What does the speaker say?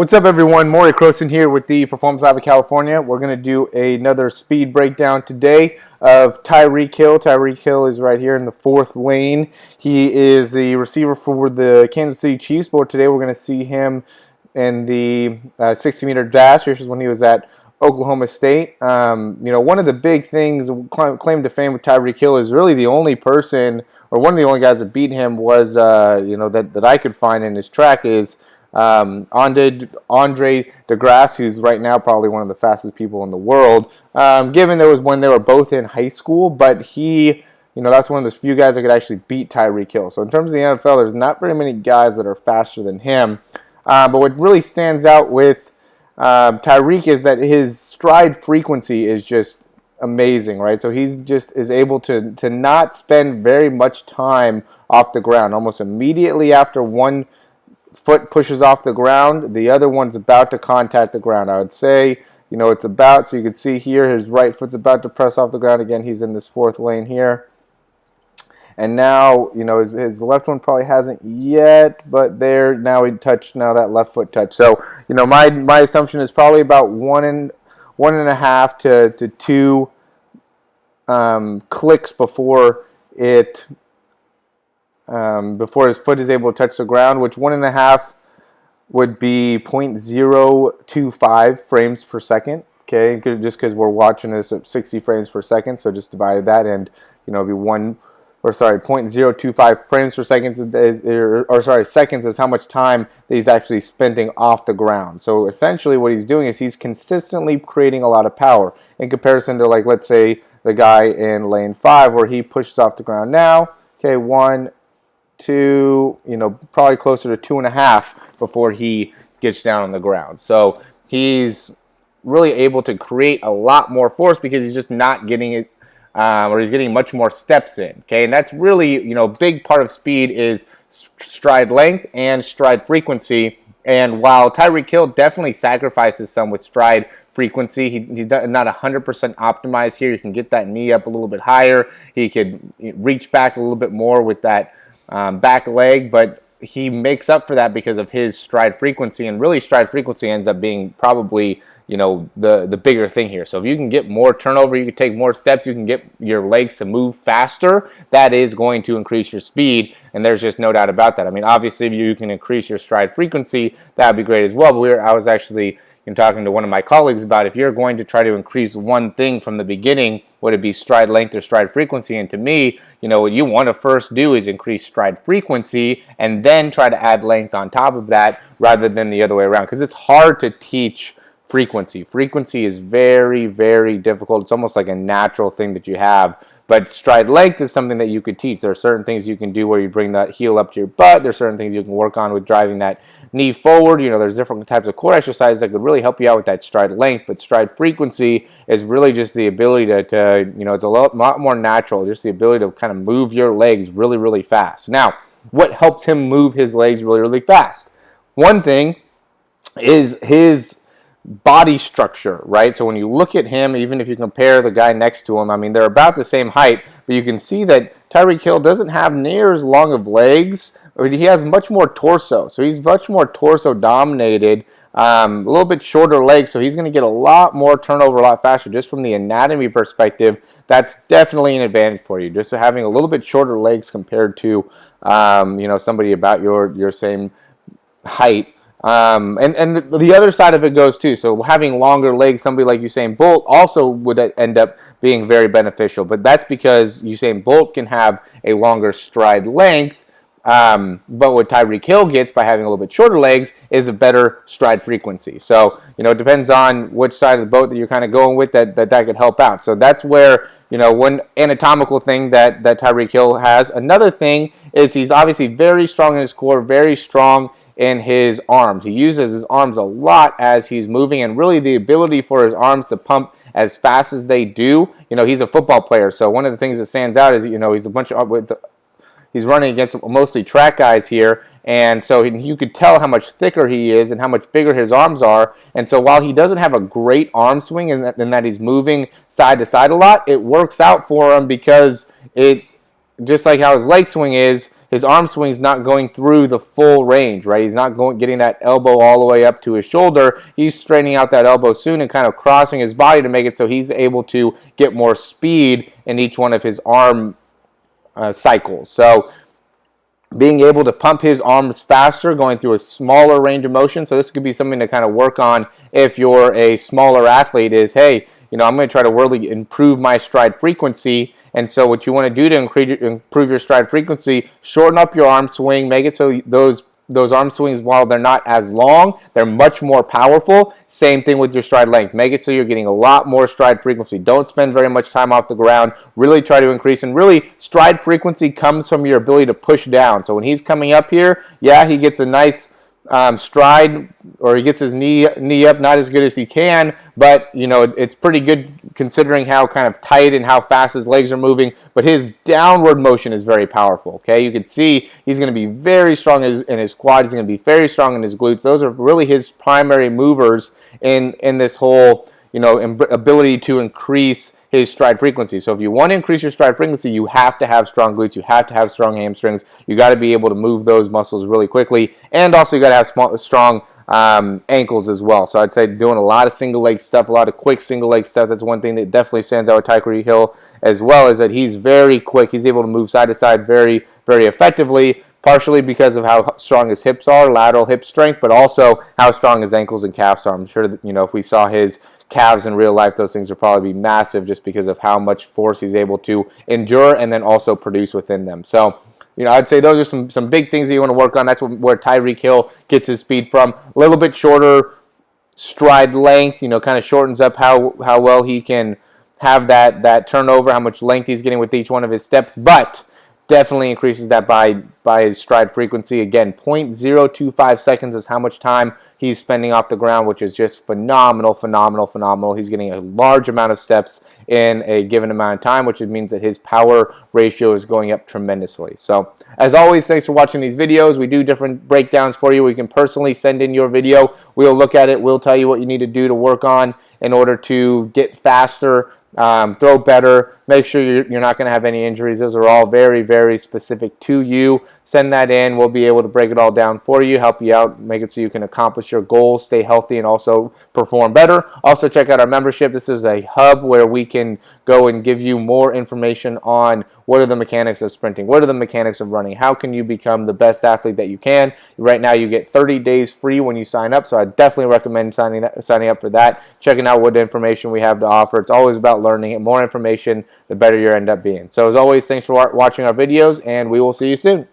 What's up, everyone? Morey Croson here with the Performance Lab of California. We're going to do another speed breakdown today of Tyreek Hill. Tyreek Hill is right here in the fourth lane. He is the receiver for the Kansas City Chiefs, but today we're going to see him in the 60-meter dash. This is when he was at Oklahoma State. One of the big things, claim to fame with Tyreek Hill, is really the only person, or one of the only guys that beat him was, that I could find in his track is Andre DeGrasse, who's right now probably one of the fastest people in the world, given there was when they were both in high school, but he, that's one of those few guys that could actually beat Tyreek Hill. So in terms of the NFL, there's not very many guys that are faster than him. But what really stands out with Tyreek is that his stride frequency is just amazing, right? So he's just is able to not spend very much time off the ground. Almost immediately after one foot pushes off the ground, the other one's about to contact the ground. I would say, it's about, so you can see here, his right foot's about to press off the ground. Again, he's in this fourth lane here. And now, his left one probably hasn't yet, but there, now he touched, now that left foot touched. So, my assumption is probably about one and a half to two clicks before it before his foot is able to touch the ground, which 1.5 would be 0.025 frames per second. Okay, just because we're watching this at 60 frames per second, so just divided that, and it'd be 0.025 frames per second seconds is how much time that he's actually spending off the ground. So essentially, what he's doing is he's consistently creating a lot of power in comparison to, like, let's say the guy in lane 5 where he pushes off the ground now. Okay, 1, 2, probably closer to 2.5 before he gets down on the ground. So he's really able to create a lot more force because he's just not getting it, or he's getting much more steps in. Okay, and that's really, a big part of speed is stride length and stride frequency. And while Tyreek Hill definitely sacrifices some with stride frequency, he's not 100% optimized here. You can get that knee up a little bit higher. He could reach back a little bit more with that back leg, but he makes up for that because of his stride frequency, and really stride frequency ends up being probably the bigger thing here. So if you can get more turnover, you can take more steps, you can get your legs to move faster, that is going to increase your speed, and there's just no doubt about that. I mean, obviously, if you can increase your stride frequency, that would be great as well, but I was actually talking to one of my colleagues about if you're going to try to increase one thing from the beginning, would it be stride length or stride frequency? And to me, what you want to first do is increase stride frequency and then try to add length on top of that rather than the other way around, because it's hard to teach frequency. Frequency is very, very difficult. It's almost like a natural thing that you have. But stride length is something that you could teach. There are certain things you can do where you bring that heel up to your butt. There's certain things you can work on with driving that knee forward. There's different types of core exercises that could really help you out with that stride length. But stride frequency is really just the ability to it's a lot more natural. Just the ability to kind of move your legs really, really fast. Now, what helps him move his legs really, really fast? One thing is his body structure, right? So when you look at him, even if you compare the guy next to him, I mean, they're about the same height, but you can see that Tyreek Hill doesn't have near as long of legs, or he has much more torso. So he's much more torso dominated, a little bit shorter legs, so he's going to get a lot more turnover a lot faster. Just from the anatomy perspective, that's definitely an advantage for you, just having a little bit shorter legs compared to somebody about your same height. And the other side of it goes too. So having longer legs, somebody like Usain Bolt also would end up being very beneficial. But that's because Usain Bolt can have a longer stride length. But what Tyreek Hill gets by having a little bit shorter legs is a better stride frequency. So, it depends on which side of the boat that you're kind of going with that could help out. So that's where, one anatomical thing that Tyreek Hill has. Another thing is he's obviously very strong in his core, very strong in his arms. He uses his arms a lot as he's moving, and really the ability for his arms to pump as fast as they do. He's a football player, so one of the things that stands out is he's running against mostly track guys here, and so you could tell how much thicker he is and how much bigger his arms are. And so while he doesn't have a great arm swing in that he's moving side to side a lot, it works out for him because it, just like how his leg swing is, his arm swing's not going through the full range, right? He's not getting that elbow all the way up to his shoulder. He's straightening out that elbow soon and kind of crossing his body to make it so he's able to get more speed in each one of his arm cycles. So being able to pump his arms faster, going through a smaller range of motion. So this could be something to kind of work on if you're a smaller athlete is, hey, I'm going to try to really improve my stride frequency. And so what you want to do to improve your stride frequency, shorten up your arm swing, make it so those arm swings, while they're not as long, they're much more powerful. Same thing with your stride length. Make it so you're getting a lot more stride frequency. Don't spend very much time off the ground. Really try to increase. And really, stride frequency comes from your ability to push down. So when he's coming up here, yeah, he gets a nice stride, or he gets his knee up, not as good as he can, but it's pretty good considering how kind of tight and how fast his legs are moving. But his downward motion is very powerful. Okay, you can see he's going to be very strong in his quad. He's going to be very strong in his glutes. Those are really his primary movers in this whole ability to increase his stride frequency. So if you want to increase your stride frequency, you have to have strong glutes. You have to have strong hamstrings. You got to be able to move those muscles really quickly, and also you got to have strong ankles as well. So I'd say doing a lot of single leg stuff, a lot of quick single leg stuff. That's one thing that definitely stands out with Tyreek Hill as well, is that he's very quick. He's able to move side to side very, very effectively. Partially because of how strong his hips are, lateral hip strength, but also how strong his ankles and calves are. I'm sure that if we saw his calves in real life, those things would probably be massive just because of how much force he's able to endure and then also produce within them. So, I'd say those are some big things that you want to work on. That's where Tyreek Hill gets his speed from. A little bit shorter stride length, kind of shortens up how well he can have that turnover, how much length he's getting with each one of his steps, but definitely increases that by his stride frequency. Again, 0.025 seconds is how much time he's spending off the ground, which is just phenomenal. He's getting a large amount of steps in a given amount of time, which means that his power ratio is going up tremendously. So, as always, thanks for watching these videos. We do different breakdowns for you. We can personally send in your video. We'll look at it. We'll tell you what you need to do to work on in order to get faster, throw better, make sure you're not going to have any injuries. Those are all very, very specific to you. Send that in. We'll be able to break it all down for you, help you out, make it so you can accomplish your goals, stay healthy, and also perform better. Also, check out our membership. This is a hub where we can go and give you more information on what are the mechanics of sprinting, what are the mechanics of running, how can you become the best athlete that you can. Right now, you get 30 days free when you sign up, so I definitely recommend signing up for that, checking out what information we have to offer. It's always about learning, and more information, the better you end up being. So as always, thanks for watching our videos, and we will see you soon.